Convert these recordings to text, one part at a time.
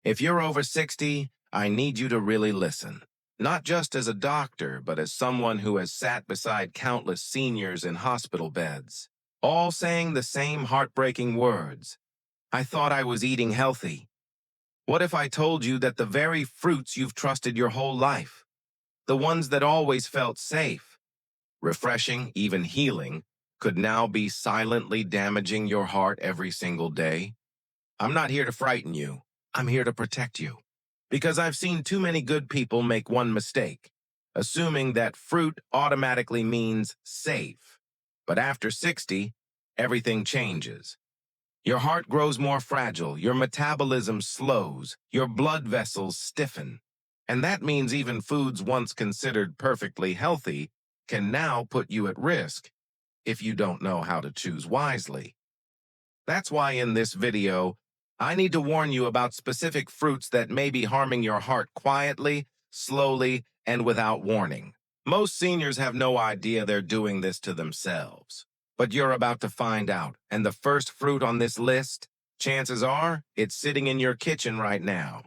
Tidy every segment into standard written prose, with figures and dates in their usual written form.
If you're over 60, I need you to really listen. Not just as a doctor, but as someone who has sat beside countless seniors in hospital beds, all saying the same heartbreaking words. I thought I was eating healthy. What if I told you that the very fruits you've trusted your whole life, the ones that always felt safe, refreshing, even healing, could now be silently damaging your heart every single day? I'm not here to frighten you. I'm here to protect you. Because I've seen too many good people make one mistake, assuming that fruit automatically means safe. But after 60, everything changes. Your heart grows more fragile, your metabolism slows, your blood vessels stiffen. And that means even foods once considered perfectly healthy can now put you at risk if you don't know how to choose wisely. That's why in this video, I need to warn you about specific fruits that may be harming your heart quietly, slowly, and without warning. Most seniors have no idea they're doing this to themselves. But you're about to find out, and the first fruit on this list, chances are, it's sitting in your kitchen right now.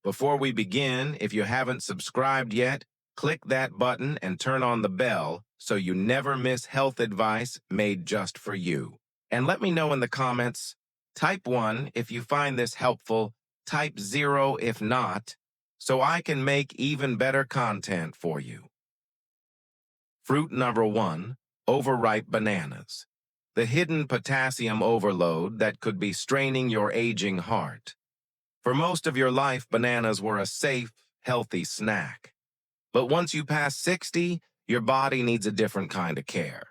Before we begin, if you haven't subscribed yet, click that button and turn on the bell so you never miss health advice made just for you. And let me know in the comments, type 1 if you find this helpful, type 0 if not, so I can make even better content for you. Fruit number 1. Overripe bananas. The hidden potassium overload that could be straining your aging heart. For most of your life, bananas were a safe, healthy snack. But once you pass 60, your body needs a different kind of care.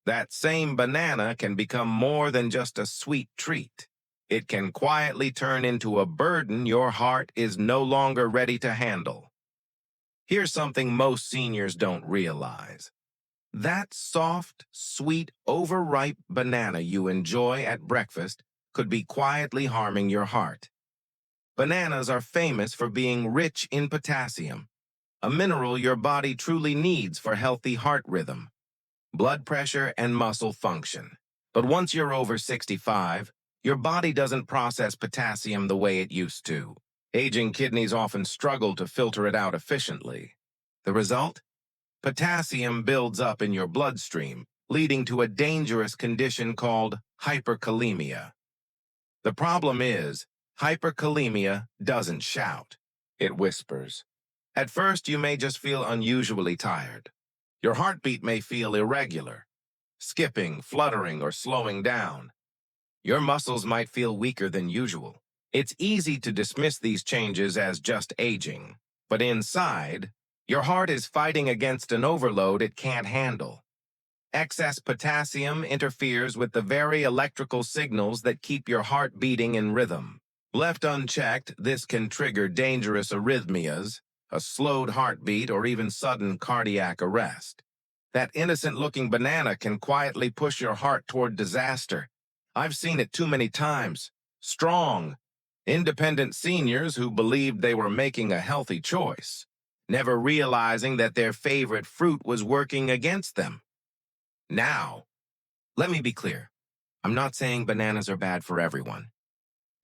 That same banana can become more than just a sweet treat. It can quietly turn into a burden your heart is no longer ready to handle. Here's something most seniors don't realize. That soft, sweet, overripe banana you enjoy at breakfast could be quietly harming your heart. Bananas are famous for being rich in potassium, a mineral your body truly needs for healthy heart rhythm, blood pressure, and muscle function. But once you're over 65, your body doesn't process potassium the way it used to. Aging kidneys often struggle to filter it out efficiently. The result? Potassium builds up in your bloodstream, leading to a dangerous condition called hyperkalemia. The problem is, hyperkalemia doesn't shout. It whispers. At first, you may just feel unusually tired. Your heartbeat may feel irregular, skipping, fluttering, or slowing down. Your muscles might feel weaker than usual. It's easy to dismiss these changes as just aging, but inside, your heart is fighting against an overload it can't handle. Excess potassium interferes with the very electrical signals that keep your heart beating in rhythm. Left unchecked, this can trigger dangerous arrhythmias, a slowed heartbeat, or even sudden cardiac arrest. That innocent-looking banana can quietly push your heart toward disaster. I've seen it too many times. Strong, independent seniors who believed they were making a healthy choice, never realizing that their favorite fruit was working against them. Now, let me be clear. I'm not saying bananas are bad for everyone.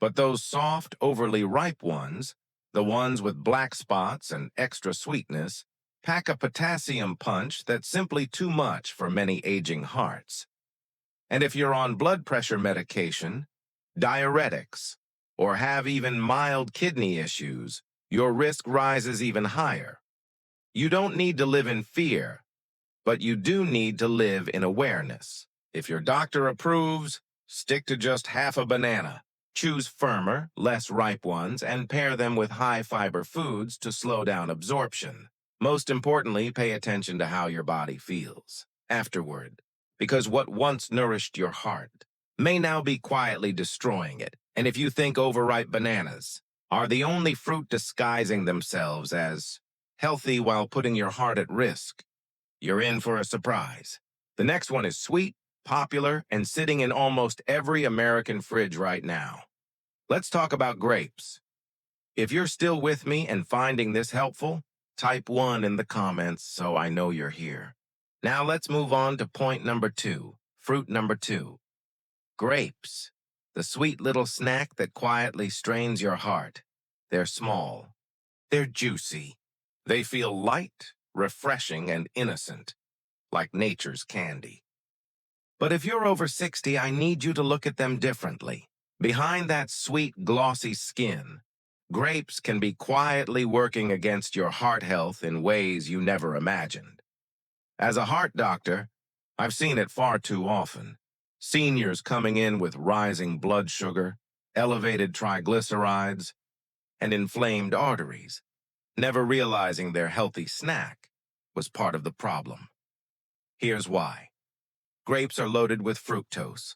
But those soft, overly ripe ones, the ones with black spots and extra sweetness, pack a potassium punch that's simply too much for many aging hearts. And if you're on blood pressure medication, diuretics, or have even mild kidney issues, your risk rises even higher. You don't need to live in fear, but you do need to live in awareness. If your doctor approves, stick to just half a banana. Choose firmer, less ripe ones and pair them with high-fiber foods to slow down absorption. Most importantly, pay attention to how your body feels afterward, because what once nourished your heart may now be quietly destroying it. And if you think overripe bananas are the only fruit disguising themselves as healthy while putting your heart at risk, you're in for a surprise. The next one is sweet, popular, and sitting in almost every American fridge right now. Let's talk about grapes. If you're still with me and finding this helpful, type 1 in the comments so I know you're here. Now let's move on to point number 2, fruit number 2. Grapes, the sweet little snack that quietly strains your heart. They're small. They're juicy. They feel light, refreshing, and innocent, like nature's candy. But if you're over 60, I need you to look at them differently. Behind that sweet, glossy skin, grapes can be quietly working against your heart health in ways you never imagined. As a heart doctor, I've seen it far too often. Seniors coming in with rising blood sugar, elevated triglycerides, and inflamed arteries, never realizing their healthy snack was part of the problem. Here's why. Grapes are loaded with fructose,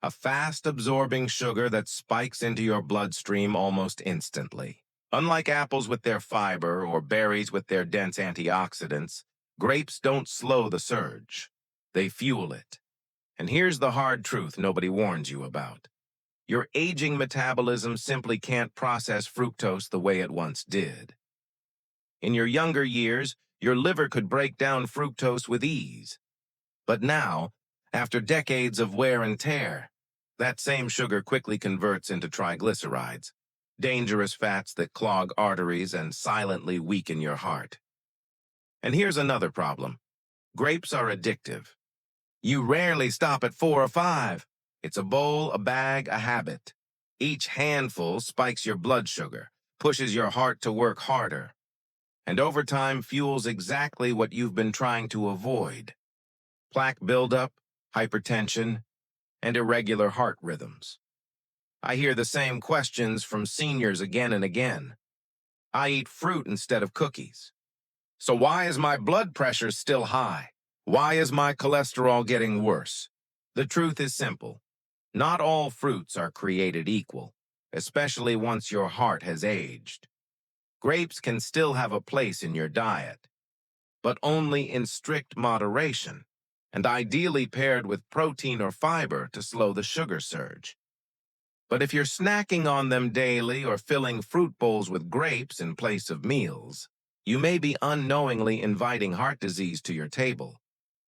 a fast-absorbing sugar that spikes into your bloodstream almost instantly. Unlike apples with their fiber or berries with their dense antioxidants, grapes don't slow the surge. They fuel it. And here's the hard truth nobody warns you about. Your aging metabolism simply can't process fructose the way it once did. In your younger years, your liver could break down fructose with ease. But now, after decades of wear and tear, that same sugar quickly converts into triglycerides, dangerous fats that clog arteries and silently weaken your heart. And here's another problem. Grapes are addictive. You rarely stop at 4 or 5. It's a bowl, a bag, a habit. Each handful spikes your blood sugar, pushes your heart to work harder, and over time fuels exactly what you've been trying to avoid: plaque buildup, hypertension, and irregular heart rhythms. I hear the same questions from seniors again and again. I eat fruit instead of cookies. So why is my blood pressure still high? Why is my cholesterol getting worse? The truth is simple. Not all fruits are created equal, especially once your heart has aged. Grapes can still have a place in your diet, but only in strict moderation, and ideally paired with protein or fiber to slow the sugar surge. But if you're snacking on them daily or filling fruit bowls with grapes in place of meals, you may be unknowingly inviting heart disease to your table,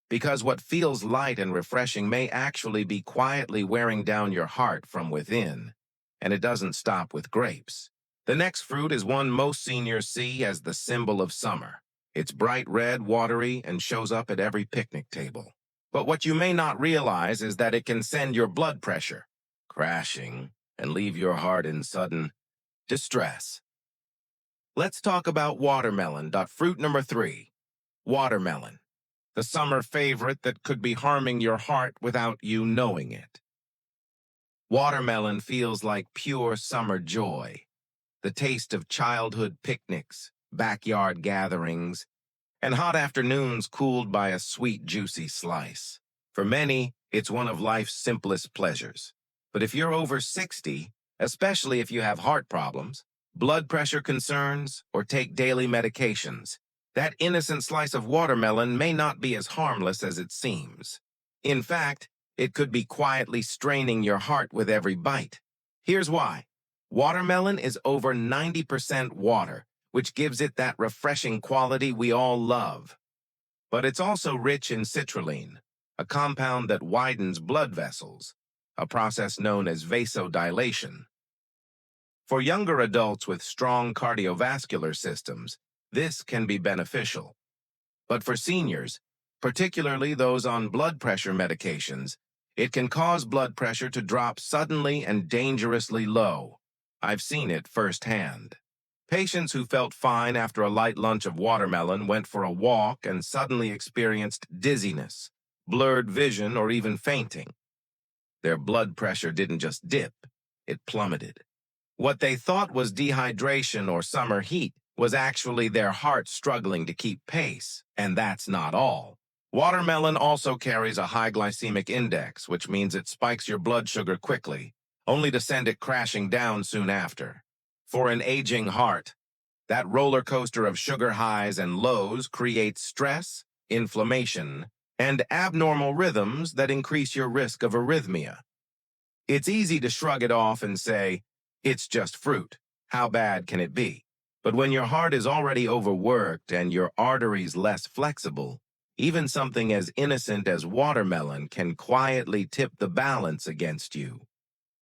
because what feels light and refreshing may actually be quietly wearing down your heart from within, and it doesn't stop with grapes. The next fruit is one most seniors see as the symbol of summer. It's bright red, watery, and shows up at every picnic table. But what you may not realize is that it can send your blood pressure crashing and leave your heart in sudden distress. Let's talk about watermelon. Fruit number 3, watermelon. The summer favorite that could be harming your heart without you knowing it. Watermelon feels like pure summer joy, the taste of childhood picnics, backyard gatherings, and hot afternoons cooled by a sweet, juicy slice. For many, it's one of life's simplest pleasures. But if you're over 60, especially if you have heart problems, blood pressure concerns, or take daily medications, that innocent slice of watermelon may not be as harmless as it seems. In fact, it could be quietly straining your heart with every bite. Here's why. Watermelon is over 90% water, which gives it that refreshing quality we all love. But it's also rich in citrulline, a compound that widens blood vessels, a process known as vasodilation. For younger adults with strong cardiovascular systems, this can be beneficial. But for seniors, particularly those on blood pressure medications, it can cause blood pressure to drop suddenly and dangerously low. I've seen it firsthand. Patients who felt fine after a light lunch of watermelon went for a walk and suddenly experienced dizziness, blurred vision, or even fainting. Their blood pressure didn't just dip, it plummeted. What they thought was dehydration or summer heat was actually their heart struggling to keep pace, and that's not all. Watermelon also carries a high glycemic index, which means it spikes your blood sugar quickly, only to send it crashing down soon after. For an aging heart, that roller coaster of sugar highs and lows creates stress, inflammation, and abnormal rhythms that increase your risk of arrhythmia. It's easy to shrug it off and say, it's just fruit. How bad can it be? But when your heart is already overworked and your arteries less flexible, even something as innocent as watermelon can quietly tip the balance against you.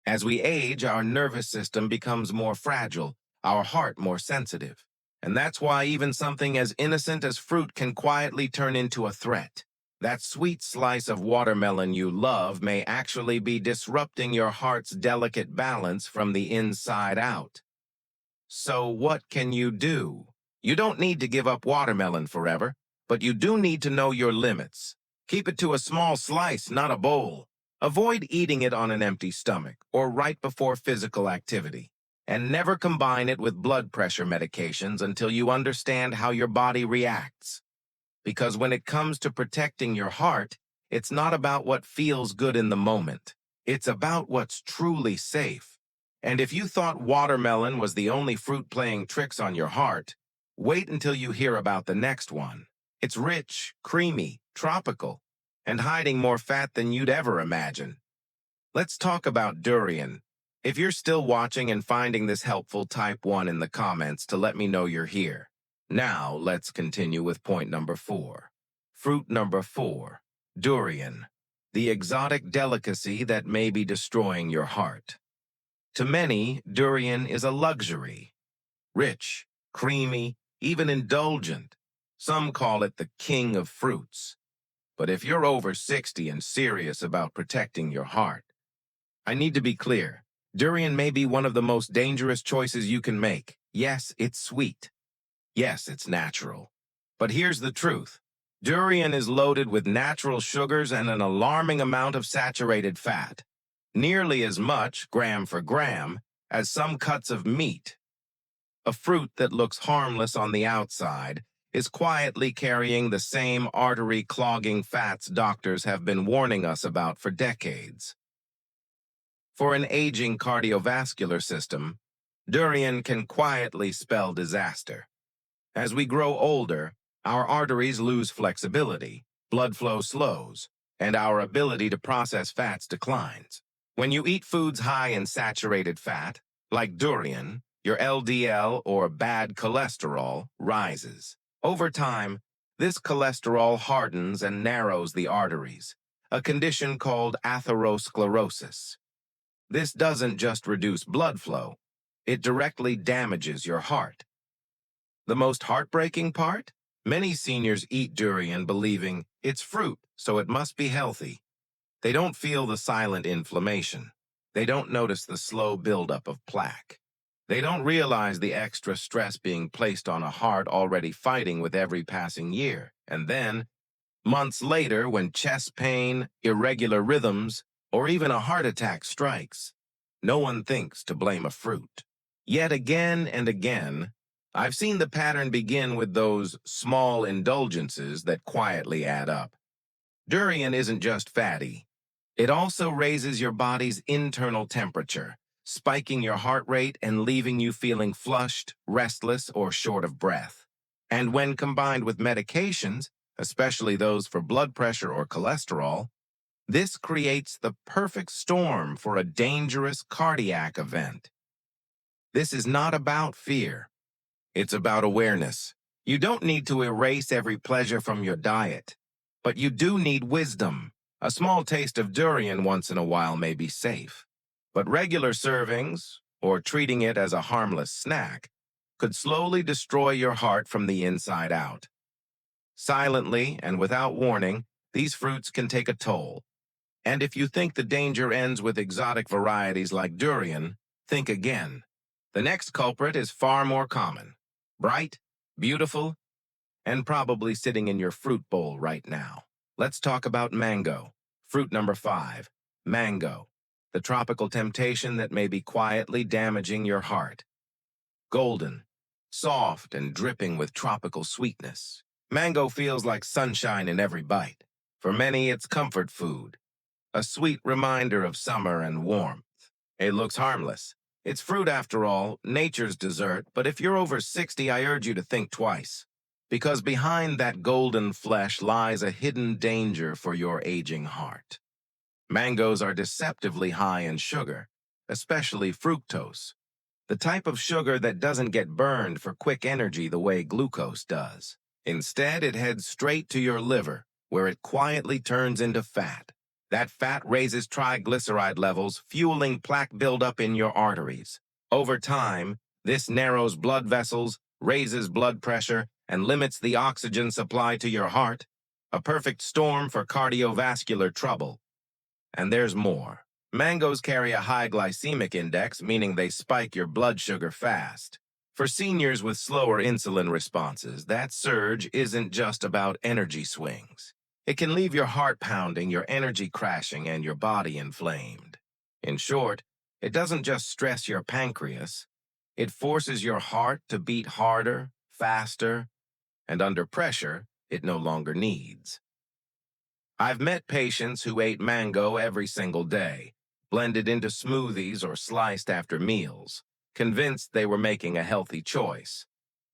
As we age, our nervous system becomes more fragile, our heart more sensitive. And that's why even something as innocent as fruit can quietly turn into a threat. That sweet slice of watermelon you love may actually be disrupting your heart's delicate balance from the inside out. So what can you do? You don't need to give up watermelon forever, but you do need to know your limits. Keep it to a small slice, not a bowl. Avoid eating it on an empty stomach or right before physical activity. And never combine it with blood pressure medications until you understand how your body reacts. Because when it comes to protecting your heart, it's not about what feels good in the moment. It's about what's truly safe. And if you thought watermelon was the only fruit playing tricks on your heart, wait until you hear about the next one. It's rich, creamy, tropical, and hiding more fat than you'd ever imagine. Let's talk about durian. If you're still watching and finding this helpful, type 1 in the comments to let me know you're here. Now, let's continue with point number 4. Fruit number 4, durian, the exotic delicacy that may be destroying your heart. To many, durian is a luxury. Rich, creamy, even indulgent. Some call it the king of fruits. But if you're over 60 and serious about protecting your heart, I need to be clear. Durian may be one of the most dangerous choices you can make. Yes, it's sweet. Yes, it's natural. But here's the truth. Durian is loaded with natural sugars and an alarming amount of saturated fat. Nearly as much, gram for gram, as some cuts of meat. A fruit that looks harmless on the outside is quietly carrying the same artery-clogging fats doctors have been warning us about for decades. For an aging cardiovascular system, durian can quietly spell disaster. As we grow older, our arteries lose flexibility, blood flow slows, and our ability to process fats declines. When you eat foods high in saturated fat, like durian, your LDL or bad cholesterol rises. Over time, this cholesterol hardens and narrows the arteries, a condition called atherosclerosis. This doesn't just reduce blood flow, it directly damages your heart. The most heartbreaking part? Many seniors eat durian believing it's fruit, so it must be healthy. They don't feel the silent inflammation. They don't notice the slow buildup of plaque. They don't realize the extra stress being placed on a heart already fighting with every passing year. And then, months later, when chest pain, irregular rhythms, or even a heart attack strikes, no one thinks to blame a fruit. Yet again and again, I've seen the pattern begin with those small indulgences that quietly add up. Durian isn't just fatty. It also raises your body's internal temperature, spiking your heart rate and leaving you feeling flushed, restless, or short of breath. And when combined with medications, especially those for blood pressure or cholesterol, this creates the perfect storm for a dangerous cardiac event. This is not about fear. It's about awareness. You don't need to erase every pleasure from your diet, but you do need wisdom. A small taste of durian once in a while may be safe, but regular servings, or treating it as a harmless snack, could slowly destroy your heart from the inside out. Silently and without warning, these fruits can take a toll. And if you think the danger ends with exotic varieties like durian, think again. The next culprit is far more common. Bright, beautiful, and probably sitting in your fruit bowl right now. Let's talk about mango. Fruit number 5, mango, the tropical temptation that may be quietly damaging your heart. Golden, soft, and dripping with tropical sweetness. Mango feels like sunshine in every bite. For many, it's comfort food, a sweet reminder of summer and warmth. It looks harmless. It's fruit after all, nature's dessert, but if you're over 60, I urge you to think twice. Because behind that golden flesh lies a hidden danger for your aging heart. Mangoes are deceptively high in sugar, especially fructose, the type of sugar that doesn't get burned for quick energy the way glucose does. Instead, it heads straight to your liver, where it quietly turns into fat. That fat raises triglyceride levels, fueling plaque buildup in your arteries. Over time, This narrows blood vessels, raises blood pressure, and limits the oxygen supply to your heart, a perfect storm for cardiovascular trouble. And there's more. Mangoes carry a high glycemic index, meaning they spike your blood sugar fast. For seniors with slower insulin responses, that surge isn't just about energy swings. It can leave your heart pounding, your energy crashing, and your body inflamed. In short, it doesn't just stress your pancreas, it forces your heart to beat harder, faster, and under pressure it no longer needs. I've met patients who ate mango every single day, blended into smoothies or sliced after meals, convinced they were making a healthy choice.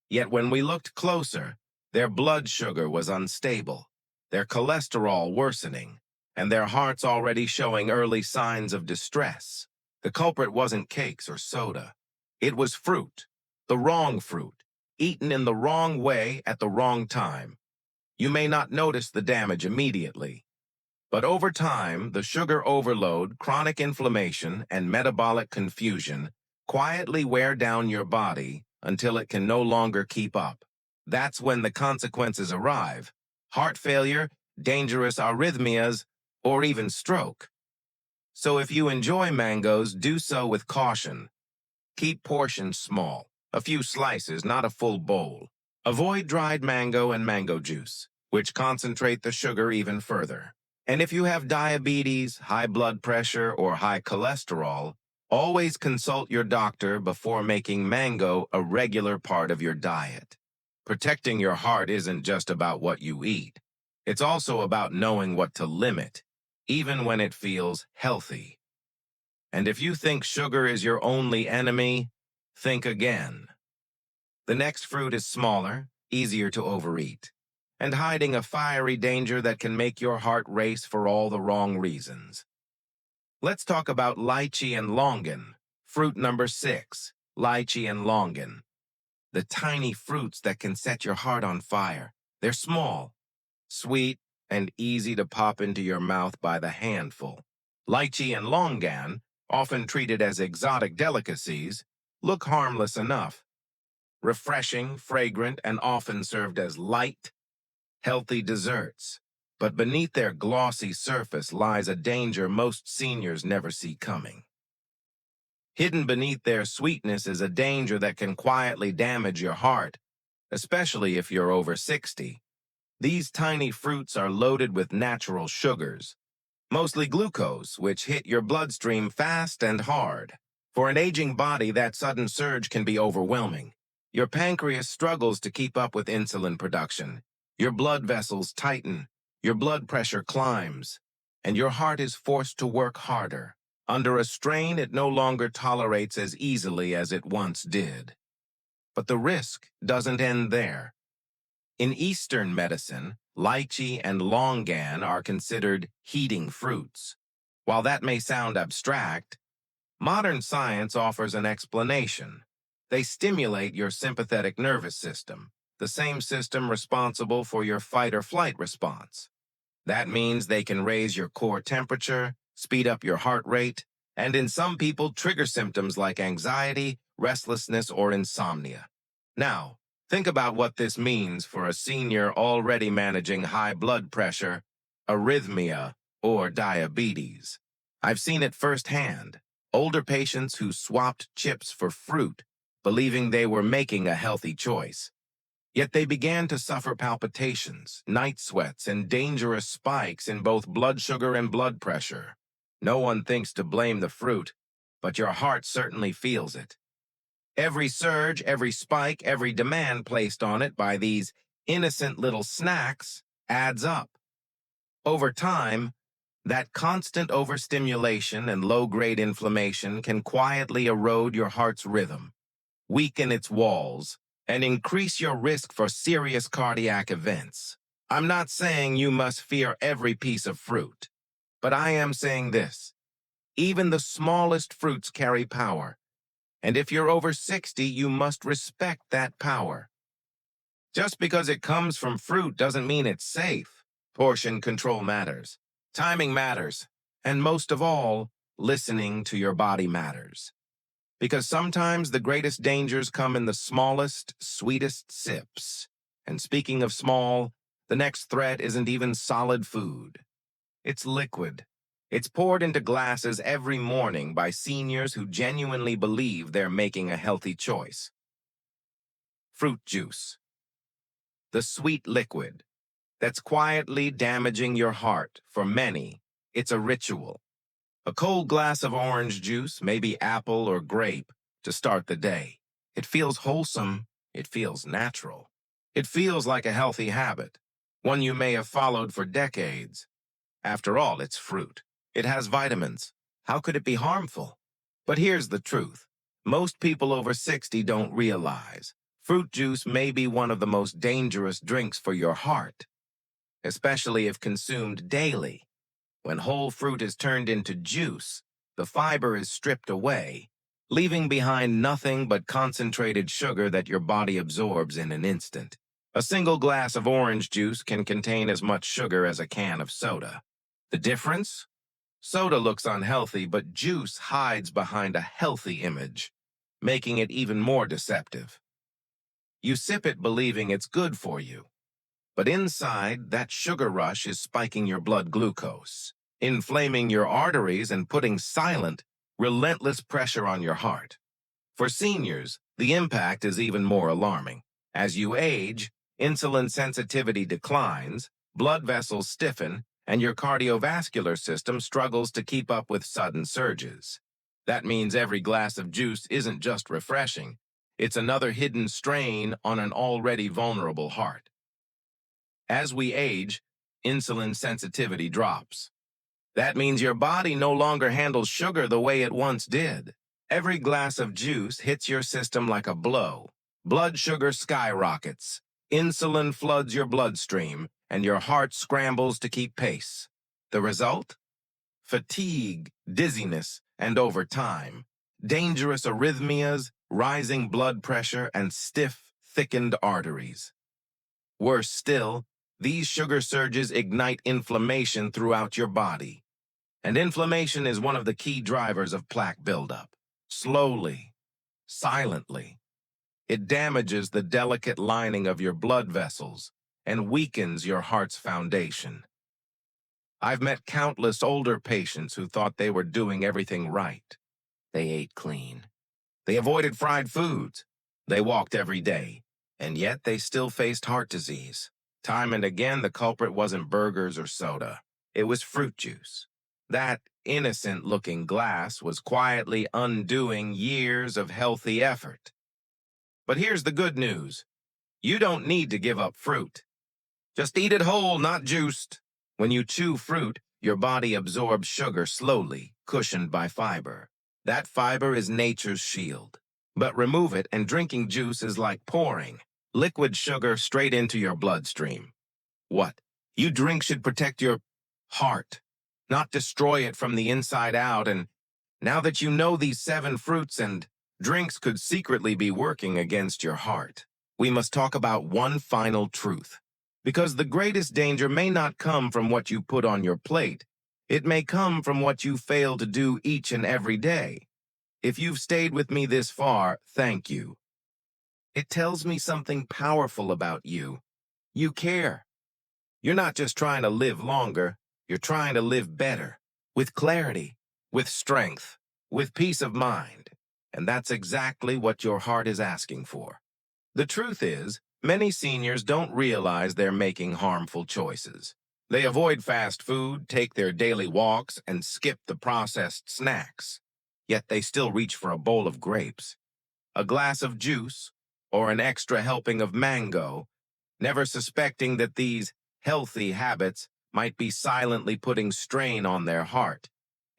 Yet when we looked closer, their blood sugar was unstable, their cholesterol worsening, and their hearts already showing early signs of distress. The culprit wasn't cakes or soda. It was fruit, the wrong fruit, eaten in the wrong way at the wrong time. You may not notice the damage immediately, but over time, the sugar overload, chronic inflammation, and metabolic confusion quietly wear down your body until it can no longer keep up. That's when the consequences arrive: heart failure, dangerous arrhythmias, or even stroke. So if you enjoy mangoes, do so with caution. Keep portions small, a few slices, not a full bowl. Avoid dried mango and mango juice, which concentrate the sugar even further. And if you have diabetes, high blood pressure, or high cholesterol, always consult your doctor before making mango a regular part of your diet. Protecting your heart isn't just about what you eat. It's also about knowing what to limit, even when it feels healthy. And if you think sugar is your only enemy, think again. The next fruit is smaller, easier to overeat, and hiding a fiery danger that can make your heart race for all the wrong reasons. Let's talk about lychee and longan, fruit number 6, lychee and longan. The tiny fruits that can set your heart on fire. They're small, sweet, and easy to pop into your mouth by the handful. Lychee and longan, often treated as exotic delicacies, look harmless enough. Refreshing, fragrant, and often served as light, healthy desserts. But beneath their glossy surface lies a danger most seniors never see coming. Hidden beneath their sweetness is a danger that can quietly damage your heart, especially if you're over 60. These tiny fruits are loaded with natural sugars, mostly glucose, which hit your bloodstream fast and hard. For an aging body, that sudden surge can be overwhelming. Your pancreas struggles to keep up with insulin production. Your blood vessels tighten, your blood pressure climbs, and your heart is forced to work harder. Under a strain it no longer tolerates as easily as it once did. But the risk doesn't end there. In Eastern medicine, lychee and longan are considered heating fruits. While that may sound abstract, modern science offers an explanation. They stimulate your sympathetic nervous system, the same system responsible for your fight or flight response. That means they can raise your core temperature, speed up your heart rate, and in some people trigger symptoms like anxiety, restlessness, or insomnia. Now, think about what this means for a senior already managing high blood pressure, arrhythmia, or diabetes. I've seen it firsthand. Older patients who swapped chips for fruit, believing they were making a healthy choice. Yet they began to suffer palpitations, night sweats, and dangerous spikes in both blood sugar and blood pressure. No one thinks to blame the fruit, but your heart certainly feels it. Every surge, every spike, every demand placed on it by these innocent little snacks adds up. Over time, that constant overstimulation and low-grade inflammation can quietly erode your heart's rhythm, weaken its walls, and increase your risk for serious cardiac events. I'm not saying you must fear every piece of fruit, but I am saying this: even the smallest fruits carry power, and if you're over 60, you must respect that power. Just because it comes from fruit doesn't mean it's safe. Portion control matters, timing matters, and most of all, listening to your body matters. Because sometimes the greatest dangers come in the smallest, sweetest sips. And speaking of small, the next threat isn't even solid food. It's liquid. It's poured into glasses every morning by seniors who genuinely believe they're making a healthy choice. Fruit juice, the sweet liquid that's quietly damaging your heart. For many, it's a ritual. A cold glass of orange juice, maybe apple or grape, to start the day. It feels wholesome. It feels natural. It feels like a healthy habit, one you may have followed for decades. After all, it's fruit. It has vitamins. How could it be harmful? But here's the truth. Most people over 60 don't realize fruit juice may be one of the most dangerous drinks for your heart, especially if consumed daily. When whole fruit is turned into juice, the fiber is stripped away, leaving behind nothing but concentrated sugar that your body absorbs in an instant. A single glass of orange juice can contain as much sugar as a can of soda. The difference? Soda looks unhealthy, but juice hides behind a healthy image, making it even more deceptive. You sip it believing it's good for you, but inside, that sugar rush is spiking your blood glucose, inflaming your arteries and putting silent, relentless pressure on your heart. For seniors, the impact is even more alarming. As you age, insulin sensitivity declines, blood vessels stiffen, and your cardiovascular system struggles to keep up with sudden surges. That means every glass of juice isn't just refreshing. It's another hidden strain on an already vulnerable heart. As we age, insulin sensitivity drops. That means your body no longer handles sugar the way it once did. Every glass of juice hits your system like a blow. Blood sugar skyrockets. Insulin floods your bloodstream, and your heart scrambles to keep pace. The result? Fatigue, dizziness, and over time, dangerous arrhythmias, rising blood pressure, and stiff, thickened arteries. Worse still, these sugar surges ignite inflammation throughout your body. And inflammation is one of the key drivers of plaque buildup. Slowly, silently, it damages the delicate lining of your blood vessels and weakens your heart's foundation. I've met countless older patients who thought they were doing everything right. They ate clean. They avoided fried foods. They walked every day. And yet they still faced heart disease. Time and again, the culprit wasn't burgers or soda. It was fruit juice. That innocent-looking glass was quietly undoing years of healthy effort. But here's the good news. You don't need to give up fruit. Just eat it whole, not juiced. When you chew fruit, your body absorbs sugar slowly, cushioned by fiber. That fiber is nature's shield. But remove it, and drinking juice is like pouring liquid sugar straight into your bloodstream. What you drink should protect your heart, not destroy it from the inside out. And now that you know these 7 fruits and drinks could secretly be working against your heart, we must talk about one final truth. Because the greatest danger may not come from what you put on your plate. It may come from what you fail to do each and every day. If you've stayed with me this far, thank you. It tells me something powerful about you. You care. You're not just trying to live longer, you're trying to live better, with clarity, with strength, with peace of mind. And that's exactly what your heart is asking for. The truth is, many seniors don't realize they're making harmful choices. They avoid fast food, take their daily walks, and skip the processed snacks. Yet they still reach for a bowl of grapes, a glass of juice, or an extra helping of mango, never suspecting that these healthy habits might be silently putting strain on their heart.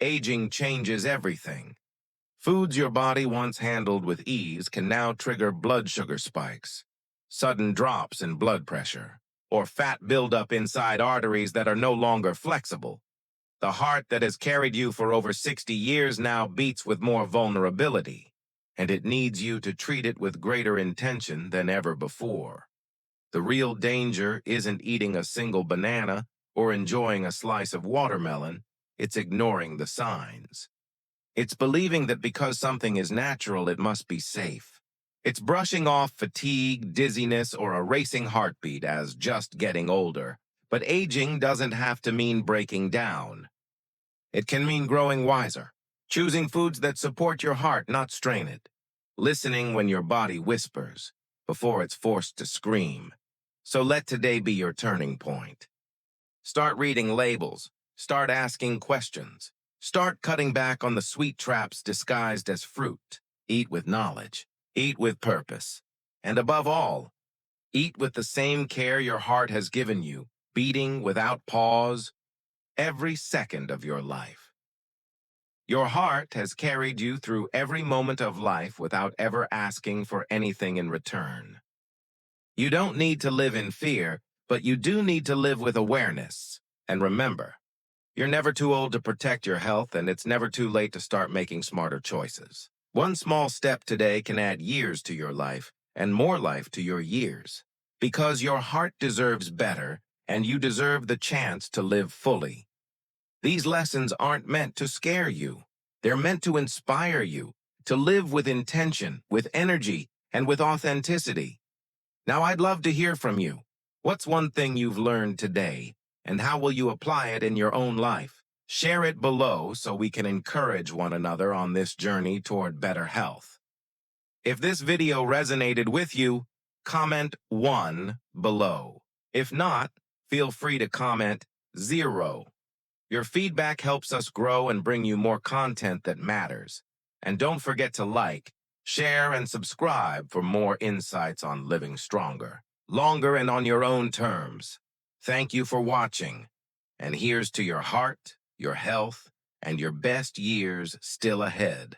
Aging changes everything. Foods your body once handled with ease can now trigger blood sugar spikes, sudden drops in blood pressure, or fat buildup inside arteries that are no longer flexible. The heart that has carried you for over 60 years now beats with more vulnerability, and it needs you to treat it with greater intention than ever before. The real danger isn't eating a single banana or enjoying a slice of watermelon, it's ignoring the signs. It's believing that because something is natural, it must be safe. It's brushing off fatigue, dizziness, or a racing heartbeat as just getting older. But aging doesn't have to mean breaking down. It can mean growing wiser, choosing foods that support your heart, not strain it, listening when your body whispers before it's forced to scream. So let today be your turning point. Start reading labels. Start asking questions. Start cutting back on the sweet traps disguised as fruit. Eat with knowledge. Eat with purpose. And above all, eat with the same care your heart has given you, beating without pause every second of your life. Your heart has carried you through every moment of life without ever asking for anything in return. You don't need to live in fear, but you do need to live with awareness. And remember, you're never too old to protect your health, and it's never too late to start making smarter choices. One small step today can add years to your life, and more life to your years. Because your heart deserves better, and you deserve the chance to live fully. These lessons aren't meant to scare you. They're meant to inspire you, to live with intention, with energy, and with authenticity. Now, I'd love to hear from you. What's one thing you've learned today, and how will you apply it in your own life? Share it below so we can encourage one another on this journey toward better health. If this video resonated with you, comment 1 below. If not, feel free to comment 0. Your feedback helps us grow and bring you more content that matters. And don't forget to like, share, and subscribe for more insights on living stronger, longer, and on your own terms. Thank you for watching. And here's to your heart, your health, and your best years still ahead.